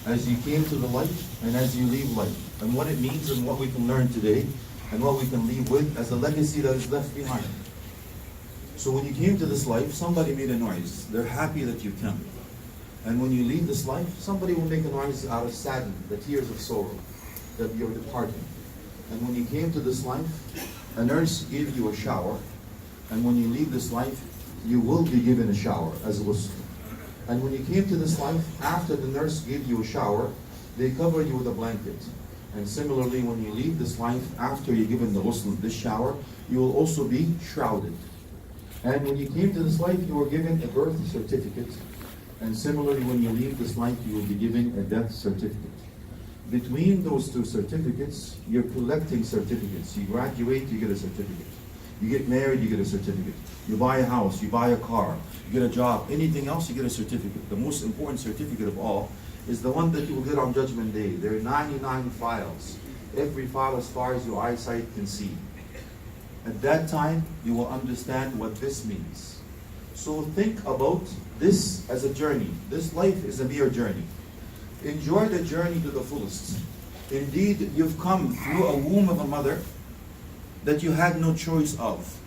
as you came to the life and as you leave life, and what it means and what we can learn today and what we can leave with as a legacy that is left behind. So when you came to this life, somebody made a noise. They're happy that you came. And when you leave this life, somebody will make a noise out of sadness, the tears of sorrow that you're departing. And when you came to this life, a nurse gave you a shower, and when you leave this life, you will be given a shower as a ghusl. And when you came to this life, after the nurse gave you a shower, they cover you with a blanket. And similarly, when you leave this life, after you're given the ghusl, this shower, you will also be shrouded. And when you came to this life, you were given a birth certificate. And similarly, when you leave this life, you will be given a death certificate. Between those two certificates, you're collecting certificates. You graduate, you get a certificate. You get married, you get a certificate. You buy a house, you buy a car, you get a job, anything else, you get a certificate. The most important certificate of all is the one that you will get on Judgment Day. There are 99 files. Every file as far as your eyesight can see. At that time, you will understand what this means. So think about this as a journey. This life is a mere journey. Enjoy the journey to the fullest. Indeed, you've come through a womb of a mother that you had no choice of.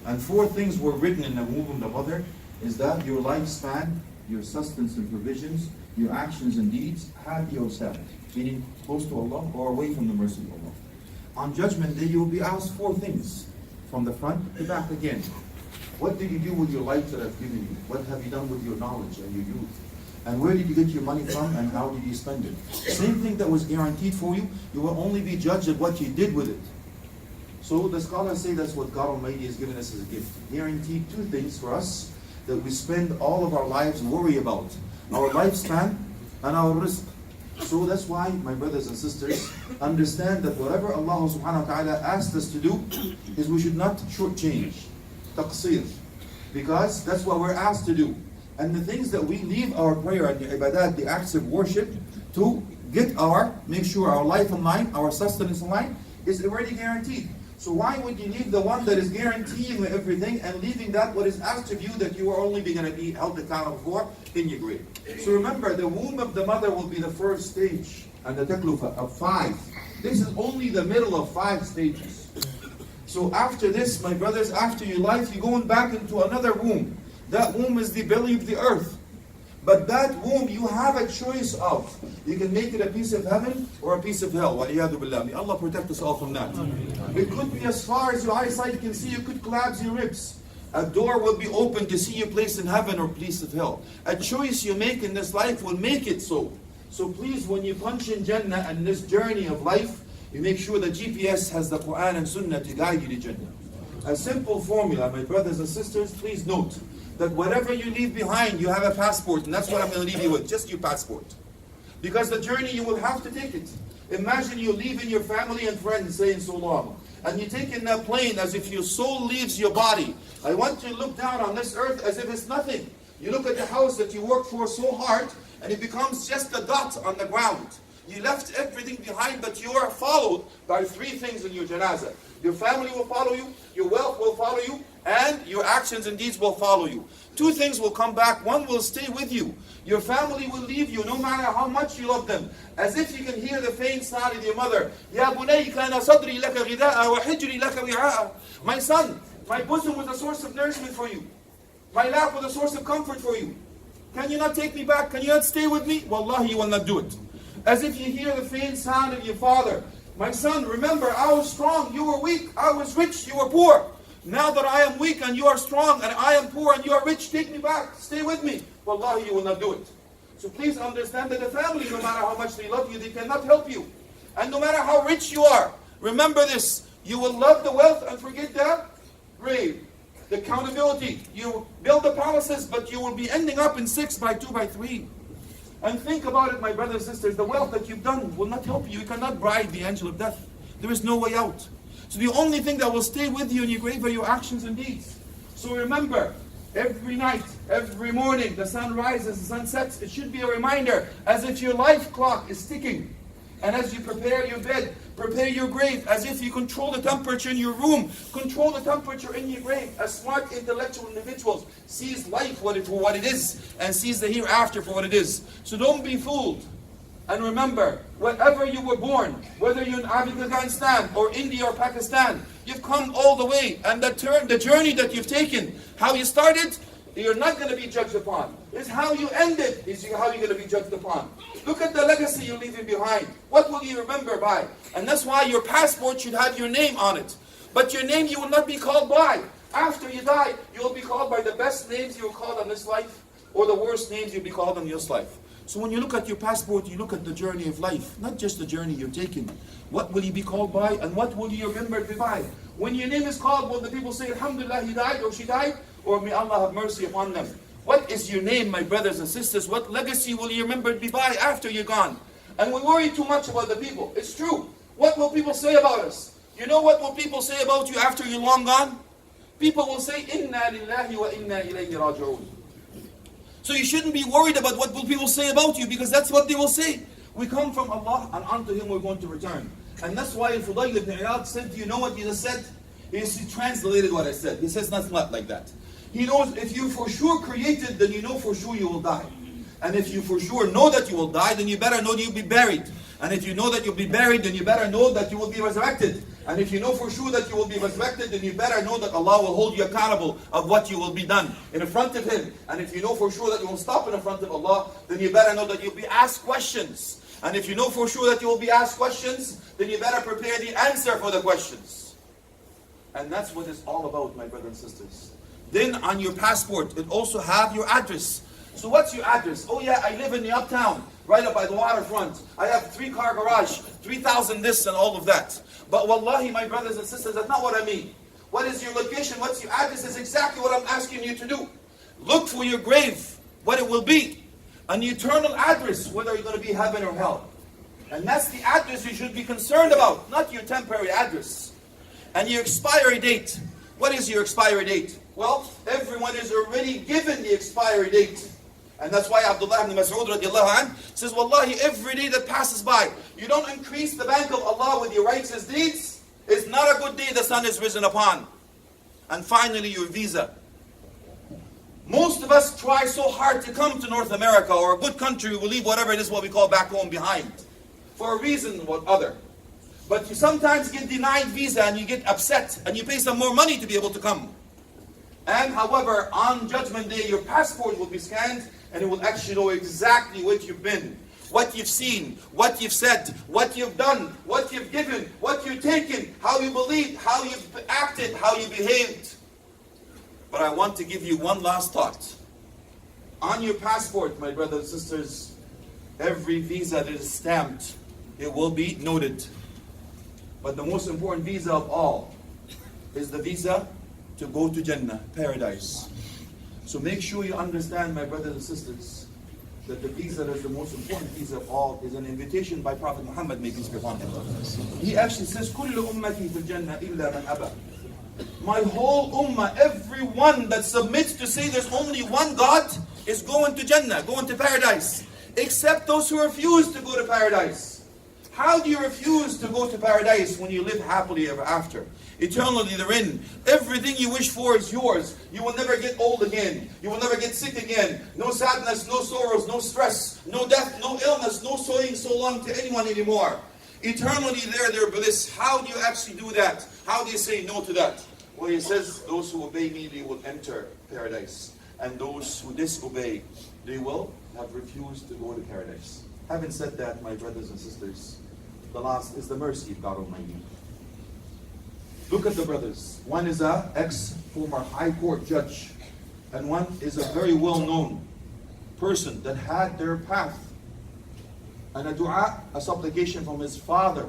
And 4 things were written in the womb of the mother, is that your lifespan, your sustenance and provisions, your actions and deeds, happy or sad, meaning close to Allah or away from the mercy of Allah. On Judgment Day, you will be asked 4 things, from the front to back again. What did you do with your life that I've given you? What have you done with your knowledge and your youth? And where did you get your money from and how did you spend it? Same thing that was guaranteed for you, you will only be judged at what you did with it. So the scholars say that's what God Almighty has given us as a gift. Guaranteed 2 things for us that we spend all of our lives worry about. Our lifespan and our rizq. So that's why, my brothers and sisters, understand that whatever Allah subhanahu wa ta'ala asked us to do, is we should not shortchange. Taqsir. Because that's what we're asked to do. And the things that we leave our prayer and the ibadat, the acts of worship, to make sure our life in line, our sustenance in line, is already guaranteed. So why would you leave the one that is guaranteeing everything and leaving that what is asked of you that you are only going to be held accountable for in your grave? So remember, the womb of the mother will be the first stage, and the taklufa of 5. This is only the middle of 5 stages. So after this, my brothers, after your life, you're going back into another womb. That womb is the belly of the earth. But that womb, you have a choice of. You can make it a piece of heaven or a piece of hell. Waliyadu billah. May Allah protect us all from that. It could be as far as your eyesight can see. You could collapse your ribs. A door will be open to see you place in heaven or place of hell. A choice you make in this life will make it so. So please, when you punch in Jannah and this journey of life, you make sure the GPS has the Quran and Sunnah to guide you to Jannah. A simple formula, my brothers and sisters, please note that whatever you leave behind, you have a passport, and that's what I'm going to leave you with, just your passport. Because the journey, you will have to take it. Imagine you leaving your family and friends saying so long, and you take in that plane as if your soul leaves your body. I want you to look down on this earth as if it's nothing. You look at the house that you worked for so hard, and it becomes just a dot on the ground. You left everything behind, but you are followed by 3 things in your janazah. Your family will follow you, your wealth will follow you, and your actions and deeds will follow you. 2 things will come back. 1 will stay with you. Your family will leave you no matter how much you love them. As if you can hear the faint sound of your mother. Ya bunay kana sadri laka ghida'a wa hijri laka wi'a'a. My son, my bosom was a source of nourishment for you. My lap was a source of comfort for you. Can you not take me back? Can you not stay with me? Wallahi, you will not do it. As if you hear the faint sound of your father. My son, remember, I was strong, you were weak. I was rich, you were poor. Now that I am weak and you are strong and I am poor and you are rich, take me back, stay with me. Wallahi, you will not do it. So please understand that the family, no matter how much they love you, they cannot help you. And no matter how rich you are, remember this, you will love the wealth and forget the grave. The accountability. You build the palaces, but you will be ending up in 6 by 2 by 3. And think about it, my brothers and sisters, the wealth that you've done will not help you. You cannot bribe the angel of death. There is no way out. So the only thing that will stay with you in your grave are your actions and deeds. So remember, every night, every morning, the sun rises, the sun sets, it should be a reminder, as if your life clock is ticking. And as you prepare your bed, prepare your grave, as if you control the temperature in your room, control the temperature in your grave. As smart intellectual individuals sees life for what it is, and sees the hereafter for what it is. So don't be fooled. And remember, wherever you were born, whether you're in Afghanistan or India or Pakistan, you've come all the way. And the journey that you've taken, how you started, you're not going to be judged upon. It's how you ended, is how you're going to be judged upon. Look at the legacy you're leaving behind. What will you remember by? And that's why your passport should have your name on it. But your name you will not be called by. After you die, you will be called by the best names you were called on this life, or the worst names you'll be called on this life. So when you look at your passport, you look at the journey of life, not just the journey you're taking. What will you be called by, and what will you remember by? When your name is called, will the people say, Alhamdulillah, he died or she died? Or may Allah have mercy upon them? What is your name, my brothers and sisters? What legacy will you remember by after you're gone? And we worry too much about the people. It's true. What will people say about us? You know what will people say about you after you're long gone? People will say, Inna lillahi wa inna ilayhi raji'un. So you shouldn't be worried about what will people say about you, because that's what they will say. We come from Allah, and unto Him we're going to return. And that's why Fudayl ibn Iyad said, do you know what he just said? He translated what I said. He says not like that. He knows if you for sure created, then you know for sure you will die. And if you for sure know that you will die, then you better know that you'll be buried. And if you know that you'll be buried, then you better know that you will be resurrected. And if you know for sure that you will be resurrected, then you better know that Allah will hold you accountable of what you will be done in front of Him. And if you know for sure that you will stop in front of Allah, then you better know that you'll be asked questions. And if you know for sure that you will be asked questions, then you better prepare the answer for the questions. And that's what it's all about, my brothers and sisters. Then on your passport, it also have your address. So what's your address? Oh yeah, I live in the uptown, right up by the waterfront. I have 3-car garage, 3,000 this and all of that. But wallahi, my brothers and sisters, that's not what I mean. What is your location? What's your address? Is exactly what I'm asking you to do. Look for your grave, what it will be. An eternal address, whether you're going to be heaven or hell. And that's the address you should be concerned about, not your temporary address. And your expiry date. What is your expiry date? Well, everyone is already given the expiry date. And that's why Abdullah ibn Mas'ud radiallahu anh says, Wallahi, every day that passes by, you don't increase the bank of Allah with your righteous deeds, it's not a good day the sun is risen upon. And finally, your visa. Most of us try so hard to come to North America or a good country, we leave whatever it is what we call back home behind. For a reason or other. But you sometimes get denied visa and you get upset and you pay some more money to be able to come. And however, on Judgment Day, your passport will be scanned and it will actually know exactly what you've been, what you've seen, what you've said, what you've done, what you've given, what you've taken, how you believed, how you've acted, how you behaved. But I want to give you one last thought. On your passport, my brothers and sisters, every visa that is stamped, it will be noted. But the most important visa of all is the visa to go to Jannah, paradise. So make sure you understand, my brothers and sisters, that the visa that is the most important visa of all is an invitation by Prophet Muhammad, may peace be upon him. He actually says, كُلُّ أُمَّتِي فِي الْجَنَّةِ إِلَّا مَنْ أَبَى. My whole ummah, everyone that submits to say there's only one God, is going to Jannah, going to paradise. Except those who refuse to go to paradise. How do you refuse to go to paradise when you live happily ever after? Eternally therein. Everything you wish for is yours. You will never get old again. You will never get sick again. No sadness, no sorrows, no stress, no death, no illness, no sowing so long to anyone anymore. Eternally there bliss. How do you actually do that? How do you say no to that? Well, he says, those who obey me, they will enter paradise. And those who disobey, they will have refused to go to paradise. Having said that, my brothers and sisters, the last is the mercy of God Almighty. Look at the brothers. One is a ex-former high court judge, and one is a very well-known person that had their path. And a dua, a supplication from his father,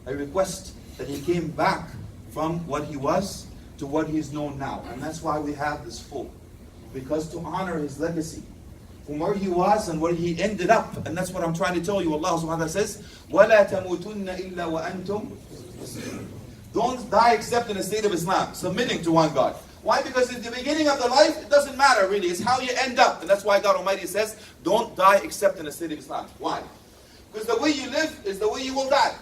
a request that he came back from what he was to what he is known now. And that's why we have this folk. Because to honor his legacy, from where he was and where he ended up. And that's what I'm trying to tell you. Allah subhanahu wa ta'ala says, وَلَا تَمُوتُنَّ إِلَّا وَأَنْتُمْ مُسْلِمُونَ. Don't die except in the state of Islam, submitting to one God. Why? Because at the beginning of the life, it doesn't matter really. It's how you end up. And that's why God Almighty says, don't die except in the state of Islam. Why? Because the way you live is the way you will die.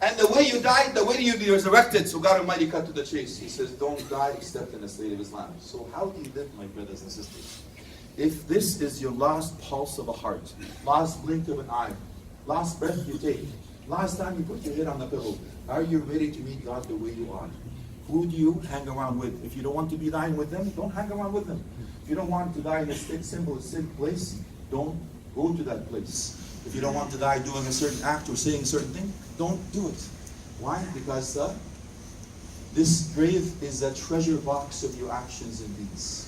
And the way you die, the way you'll be resurrected. So God Almighty cut to the chase. He says, don't die except in the state of Islam. So how do you live, my brothers and sisters? If this is your last pulse of a heart, last blink of an eye, last breath you take, last time you put your head on the pillow, are you ready to meet God the way you are? Who do you hang around with? If you don't want to be dying with them, don't hang around with them. If you don't want to die in a simple, sick place, don't go to that place. If you don't want to die doing a certain act or saying a certain thing, don't do it. Why? Because this grave is a treasure box of your actions and deeds.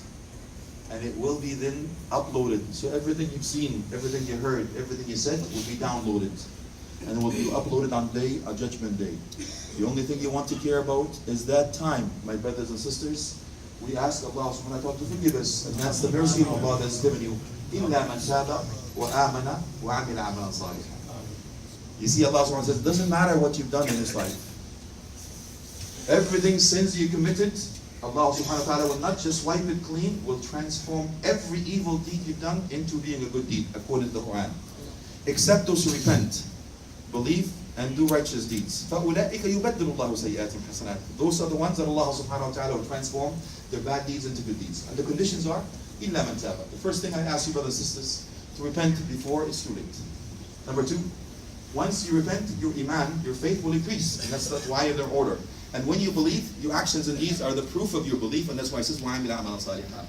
And it will be then uploaded. So everything you've seen, everything you heard, everything you said will be downloaded. And it will be uploaded on Judgment Day. The only thing you want to care about is that time, my brothers and sisters. We ask Allah subhanahu wa ta'ala to forgive us. And that's the mercy of Allah that's given you. إِلَّا مَنْ تَابَ وَآمَنَ وَعَمِلَ عَمَلًا صَالِحًا. You see, Allah subhanahu wa ta'ala says, it doesn't matter what you've done in this life. Everything sins you committed, Allah subhanahu wa ta'ala will not just wipe it clean, will transform every evil deed you've done into being a good deed, according to the Quran. Except those who repent, believe, and do righteous deeds. فَأُولَٰئِكَ يُبَدِّلُ اللَّهُ سَيِّئَاتِهِمْ حَسَنَاتٍ. Those are the ones that Allah subhanahu wa ta'ala will transform their bad deeds into good deeds. And the conditions are, إِلَّا مَنْ تَابَ. The first thing I ask you, brothers and sisters, to repent before it's too late. Number two, once you repent, your iman, your faith will increase. And that's why in their order. And when you believe, your actions and deeds are the proof of your belief, and that's why it says, وَعَمِلَ عَمَلًا صَالِحًا.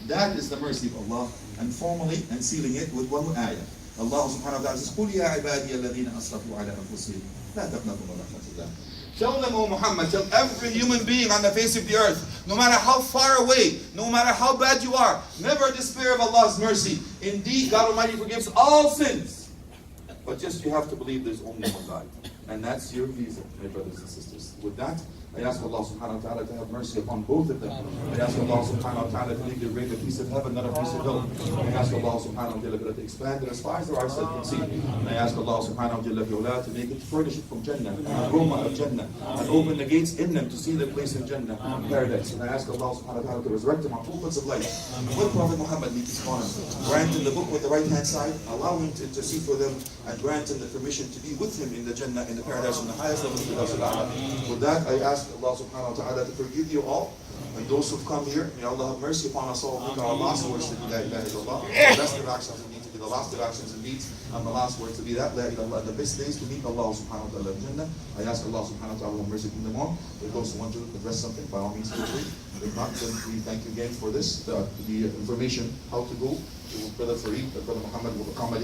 That is the mercy of Allah, and formally and sealing it with one ayah. Allah subhanahu wa ta'ala says, قُلْ يَا عِبَادِيَ الَّذِينَ أَسْرَفُوا عَلَىٰ أَنفُسِهِمْ لَا تَقْنَطُوا مِنْ رَحْمَةِ اللَّهِ. Tell them, O Muhammad, tell every human being on the face of the earth, no matter how far away, no matter how bad you are, never despair of Allah's mercy. Indeed, God Almighty forgives all sins. But just you have to believe there's only one God. And that's your visa, my brothers and sisters. With that, I ask Allah subhanahu wa ta'ala to have mercy upon both of them. I ask Allah subhanahu wa ta'ala to make their grave a piece of heaven, not a piece of hell. I ask Allah subhanahu wa ta'ala to expand it as far as their eyes can see. And I ask Allah subhanahu wa ta'ala to make it furnish it from Jannah, an aroma of Jannah, and open the gates in them to see the place in Jannah, paradise. And I ask Allah subhanahu wa ta'ala to resurrect them on pulpits of light. With Prophet Muhammad, may peace upon him. Grant him the book with the right hand side, allow him to intercede for them, and grant him the permission to be with him in the Jannah, in the paradise, in the highest level of the Firdaus. With that, I ask Allah subhanahu wa ta'ala to forgive you all. And those who've come here, may Allah have mercy upon us all. Make our last words to be La ilaha illallah. The best of actions and deeds to be the last of actions and deeds. And the last word to be that La ilaha illallah. The best days to meet Allah subhanahu wa ta'ala in Jannah. I ask Allah subhanahu wa ta'ala have mercy upon them all. If those who want to address something, by all means feel free. If not, then we thank you again for this. The information how to go to Brother Fareed, Brother Muhammad will accommodate.